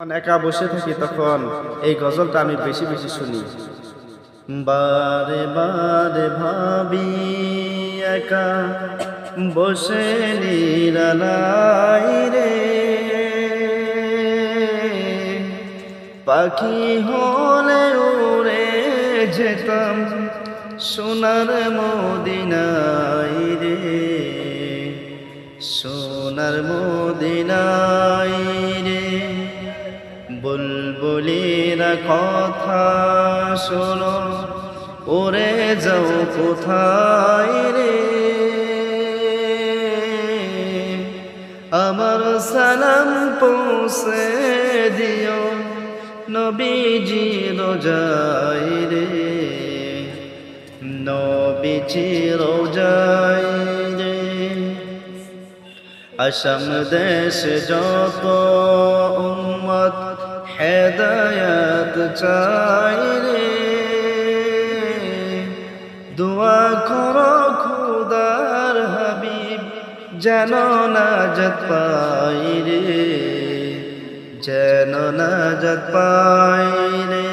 যখন একা বসে থাকি তখন এই গজলটা আমি বেশি বেশি শুনি। বারে বারে ভাবি একা বসে নিরালাই রে, পাখি হলে উড়ে যেতাম সোনার মদিনায় রে, সোনার মদিনায় রে। বুলবুলিরা কথা শোনো, ওরে যাও কোথায় রে, আমার সালাম পৌঁছে দিও নবীজি রোজায় রে, নবীজি রোজায় রে। আসাম দেশ যত উম্মত হেদায়াত চাই রে, দোয়া করো খুদার হাবিব যেন নাজাত পাই রে, যেন নাজাত পাই রে।